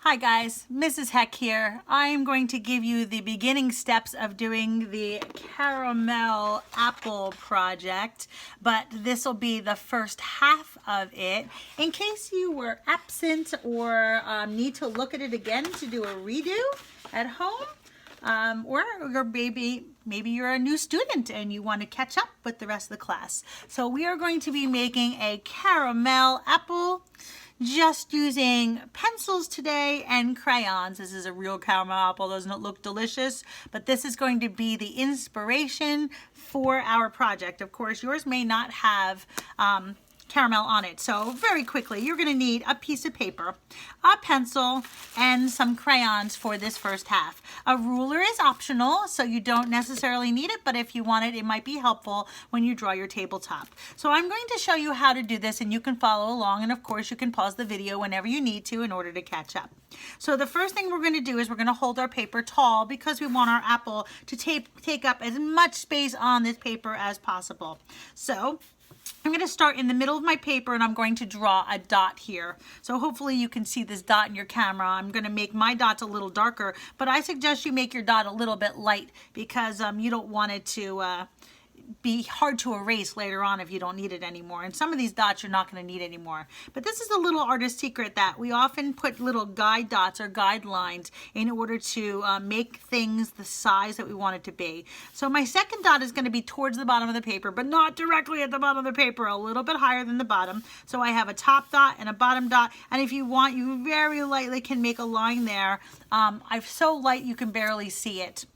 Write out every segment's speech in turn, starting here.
Hi guys, Mrs. Heck here. I'm going to give you the beginning steps of doing the caramel apple project, but this will be the first half of it. In case you were absent or need to look at it again to do a redo at home, or maybe you're a new student and you want to catch up with the rest of the class. So we are going to be making a caramel apple just using pencils today and crayons. This is a real caramel apple. Doesn't it look delicious? But this is going to be the inspiration for our project. Of course, yours may not have caramel on it. So very quickly, you're going to need a piece of paper, a pencil, and some crayons for this first half. A ruler is optional, so you don't necessarily need it, but if you want it, it might be helpful when you draw your tabletop. So I'm going to show you how to do this, and you can follow along, and of course you can pause the video whenever you need to in order to catch up. So the first thing we're going to do is we're going to hold our paper tall because we want our apple to take up as much space on this paper as possible. So I'm going to start in the middle of my paper and I'm going to draw a dot here. So hopefully you can see this dot in your camera. I'm going to make my dots a little darker, but I suggest you make your dot a little bit light because you don't want it to be hard to erase later on if you don't need it anymore. And some of these dots you're not going to need anymore. But this is a little artist secret that we often put little guide dots or guidelines in order to make things the size that we want it to be. So my second dot is going to be towards the bottom of the paper, but not directly at the bottom of the paper, a little bit higher than the bottom. So I have a top dot and a bottom dot, and if you want, you very lightly can make a line there. I'm so light you can barely see it.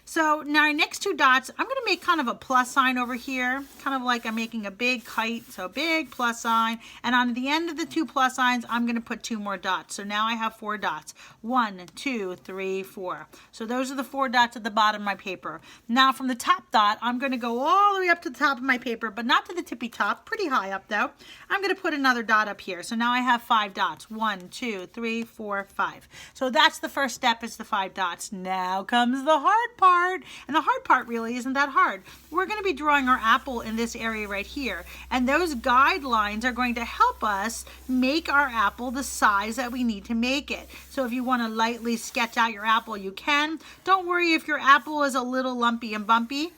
So now our next two dots, I'm going to make kind of a plus sign over here, kind of like I'm making a big kite, so big plus sign. And on the end of the two plus signs, I'm going to put two more dots. So now I have four dots. 1, 2, 3, 4. So those are the four dots at the bottom of my paper. Now from the top dot, I'm going to go all the way up to the top of my paper, but not to the tippy top, pretty high up though. I'm going to put another dot up here. So now I have 5 dots. 1, 2, 3, 4, 5. So that's the first step, is the 5 dots. Now comes the hard part. And the hard part really isn't that hard. We're going to be drawing our apple in this area right here. And those guidelines are going to help us make our apple the size that we need to make it. So if you want to lightly sketch out your apple, you can. Don't worry if your apple is a little lumpy and bumpy,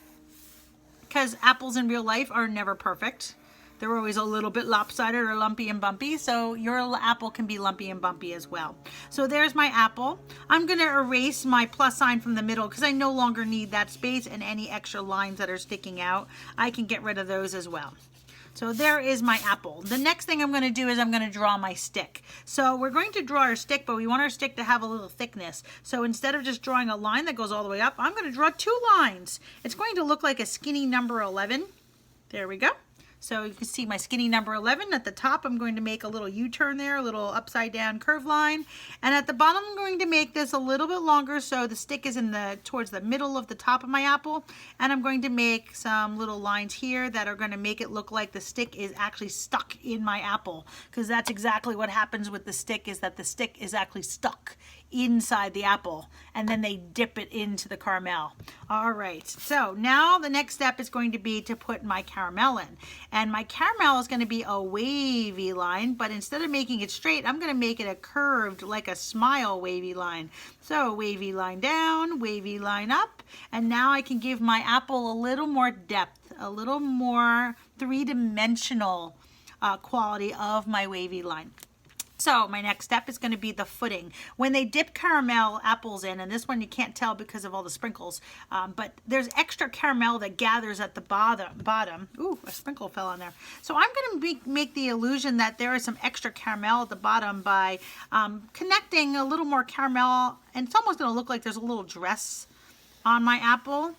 because apples in real life are never perfect. They're always a little bit lopsided or lumpy and bumpy, so your apple can be lumpy and bumpy as well. So there's my apple. I'm going to erase my plus sign from the middle because I no longer need that space, and any extra lines that are sticking out, I can get rid of those as well. So there is my apple. The next thing I'm going to do is I'm going to draw my stick. So we're going to draw our stick, but we want our stick to have a little thickness. So instead of just drawing a line that goes all the way up, I'm going to draw 2 lines. It's going to look like a skinny number 11. There we go. So you can see my skinny number 11. At the top, I'm going to make a little U-turn there, a little upside down curve line. And at the bottom, I'm going to make this a little bit longer so the stick is towards the middle of the top of my apple. And I'm going to make some little lines here that are going to make it look like the stick is actually stuck in my apple. Because that's exactly what happens with the stick, is that the stick is actually stuck inside the apple, and then they dip it into the caramel. All right, so now the next step is going to be to put my caramel in, and my caramel is going to be a wavy line, but instead of making it straight, I'm going to make it a curved, like a smile wavy line. So wavy line down, wavy line up, and now I can give my apple a little more depth, a little more three-dimensional quality of my wavy line. So my next step is going to be the footing. When they dip caramel apples in, and this one you can't tell because of all the sprinkles, but there's extra caramel that gathers at the bottom. Ooh, a sprinkle fell on there. So I'm going to make the illusion that there is some extra caramel at the bottom by connecting a little more caramel, and it's almost going to look like there's a little dress on my apple.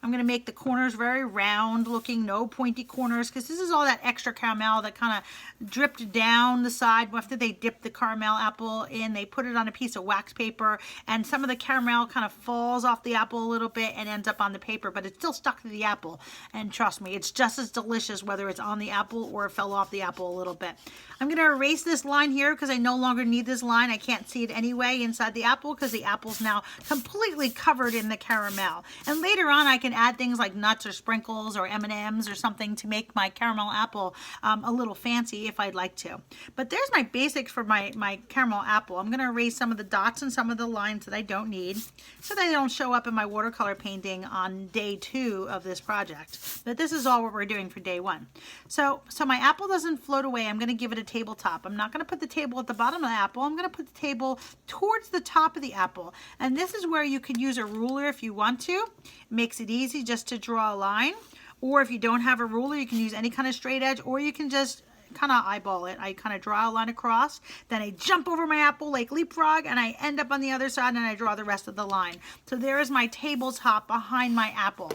I'm going to make the corners very round looking, no pointy corners, because this is all that extra caramel that kind of dripped down the side after they dipped the caramel apple in. They put it on a piece of wax paper, and some of the caramel kind of falls off the apple a little bit and ends up on the paper, but it's still stuck to the apple. And trust me, it's just as delicious whether it's on the apple or it fell off the apple a little bit. I'm going to erase this line here because I no longer need this line. I can't see it anyway inside the apple because the apple's now completely covered in the caramel. And later on I can can add things like nuts or sprinkles or M&Ms or something to make my caramel apple a little fancy if I'd like to. But there's my basics for my caramel apple. I'm going to erase some of the dots and some of the lines that I don't need so they don't show up in my watercolor painting on day 2 of this project. But this is all what we're doing for day 1. So my apple doesn't float away. I'm going to give it a tabletop. I'm not going to put the table at the bottom of the apple. I'm going to put the table towards the top of the apple. And this is where you can use a ruler if you want to. It makes it easy just to draw a line. Or if you don't have a ruler, you can use any kind of straight edge, or you can just kind of eyeball it. I kind of draw a line across, then I jump over my apple like leapfrog, and I end up on the other side and I draw the rest of the line. So there is my tabletop behind my apple.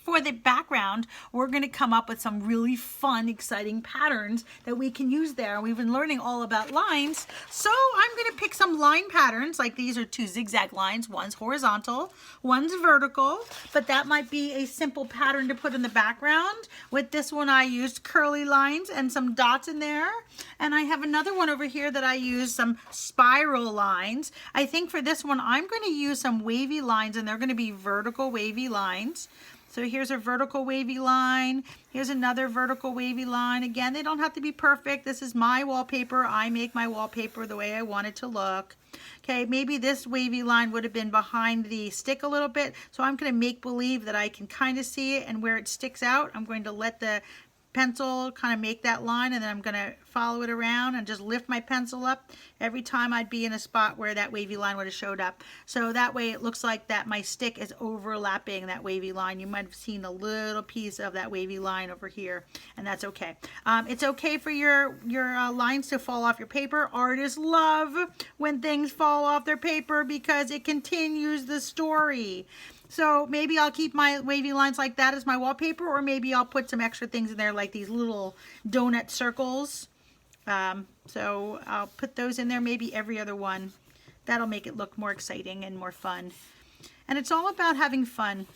For the background, we're going to come up with some really fun, exciting patterns that we can use there. We've been learning all about lines, so I'm going to pick some line patterns. Like these are 2 zigzag lines. One's horizontal, one's vertical, but that might be a simple pattern to put in the background. With this one, I used curly lines and some dots in there. And I have another one over here that I use some spiral lines. I think for this one, I'm going to use some wavy lines, and they're going to be vertical wavy lines. So here's a vertical wavy line. Here's another vertical wavy line. Again, they don't have to be perfect. This is my wallpaper. I make my wallpaper the way I want it to look. Okay, maybe this wavy line would have been behind the stick a little bit. So I'm going to make believe that I can kind of see it, and where it sticks out, I'm going to let the pencil kind of make that line, and then I'm going to follow it around and just lift my pencil up every time I'd be in a spot where that wavy line would have showed up. So that way it looks like that my stick is overlapping that wavy line. You might have seen a little piece of that wavy line over here, and that's okay. It's okay for your lines to fall off your paper. Artists love when things fall off their paper because it continues the story. So maybe I'll keep my wavy lines like that as my wallpaper, or maybe I'll put some extra things in there like these little donut circles. So I'll put those in there, maybe every other one. That'll make it look more exciting and more fun. And it's all about having fun.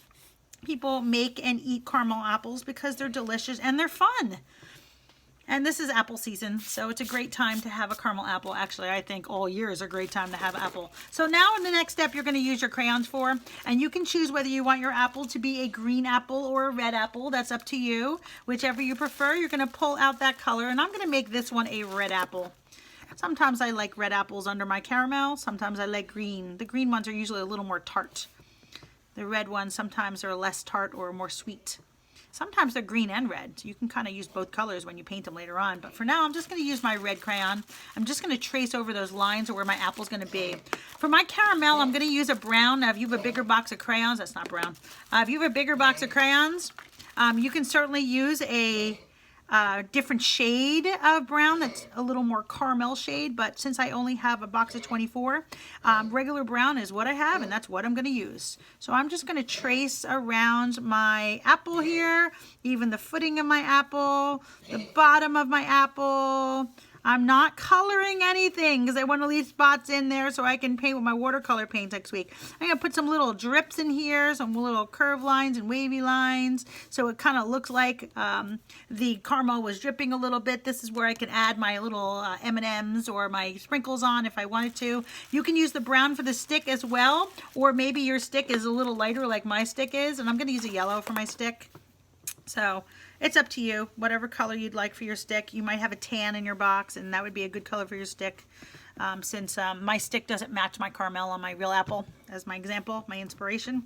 People make and eat caramel apples because they're delicious and they're fun. And this is apple season, so it's a great time to have a caramel apple. Actually, I think all year is a great time to have apple. So now in the next step, you're going to use your crayons for, and you can choose whether you want your apple to be a green apple or a red apple. That's up to you. Whichever you prefer, you're going to pull out that color, and I'm going to make this one a red apple. Sometimes I like red apples under my caramel. Sometimes I like green. The green ones are usually a little more tart. The red ones sometimes are less tart or more sweet. Sometimes they're green and red, so you can kind of use both colors when you paint them later on. But for now, I'm just going to use my red crayon. I'm just going to trace over those lines of where my apple's going to be. For my caramel, I'm going to use a brown. Now, if you have a bigger box of crayons, that's not brown. If you have a bigger box of crayons, you can certainly use a different shade of brown that's a little more caramel shade, but since I only have a box of 24, regular brown is what I have, and that's what I'm going to use. So I'm just going to trace around my apple here, even the footing of my apple, the bottom of my apple. I'm not coloring anything because I want to leave spots in there so I can paint with my watercolor paint next week. I'm going to put some little drips in here, some little curved lines and wavy lines, so it kind of looks like the caramel was dripping a little bit. This is where I can add my little M&Ms or my sprinkles on if I wanted to. You can use the brown for the stick as well, or maybe your stick is a little lighter like my stick is, and I'm going to use a yellow for my stick. So it's up to you, whatever color you'd like for your stick. You might have a tan in your box, and that would be a good color for your stick. Since my stick doesn't match my caramel on my real apple, as my example, my inspiration.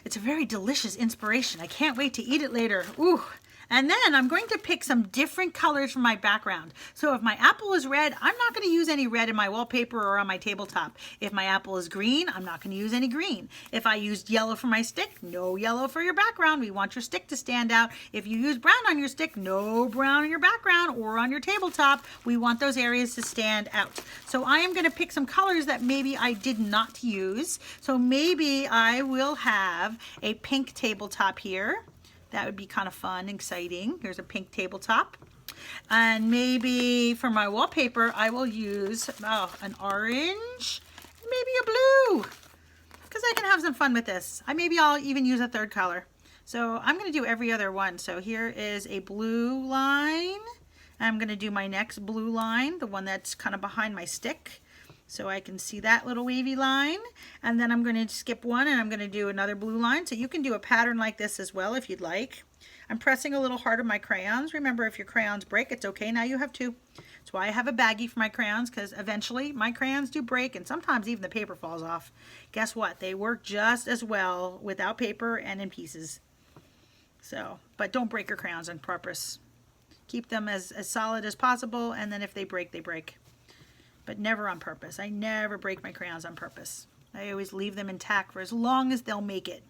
It's a very delicious inspiration. I can't wait to eat it later. Ooh. And then I'm going to pick some different colors for my background. So if my apple is red, I'm not going to use any red in my wallpaper or on my tabletop. If my apple is green, I'm not going to use any green. If I used yellow for my stick, no yellow for your background. We want your stick to stand out. If you use brown on your stick, no brown on your background or on your tabletop. We want those areas to stand out. So I am going to pick some colors that maybe I did not use. So maybe I will have a pink tabletop here. That would be kind of fun, exciting. Here's a pink tabletop. And maybe for my wallpaper, I will use an orange, maybe a blue, because I can have some fun with this. Maybe I'll even use a third color. So I'm going to do every other one. So here is a blue line. I'm going to do my next blue line, the one that's kind of behind my stick. So I can see that little wavy line, and then I'm going to skip one and I'm going to do another blue line. So you can do a pattern like this as well if you'd like. I'm pressing a little harder my crayons. Remember, if your crayons break, it's okay. Now you have two. That's why I have a baggie for my crayons, because eventually my crayons do break, and sometimes even the paper falls off. Guess what? They work just as well without paper and in pieces. So, but don't break your crayons on purpose. Keep them as solid as possible, and then if they break, they break. But never on purpose. I never break my crayons on purpose. I always leave them intact for as long as they'll make it,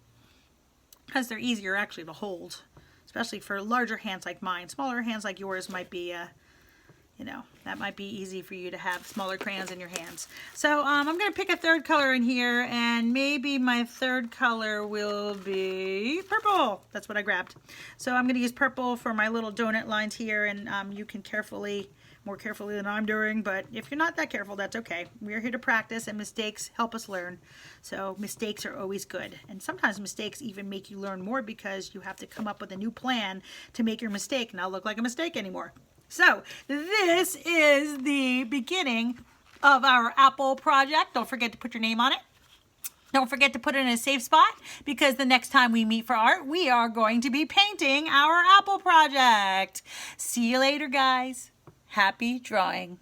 because they're easier actually to hold, especially for larger hands like mine. Smaller hands like yours might be, you know, that might be easy for you to have smaller crayons in your hands. So I'm going to pick a third color in here, and maybe my third color will be purple. That's what I grabbed. So I'm going to use purple for my little donut lines here, and you can more carefully than I'm doing, but if you're not that careful, that's okay. We're here to practice, and mistakes help us learn. So mistakes are always good. And sometimes mistakes even make you learn more, because you have to come up with a new plan to make your mistake not look like a mistake anymore. So this is the beginning of our apple project. Don't forget to put your name on it. Don't forget to put it in a safe spot, because the next time we meet for art, we are going to be painting our apple project. See you later, guys. Happy drawing.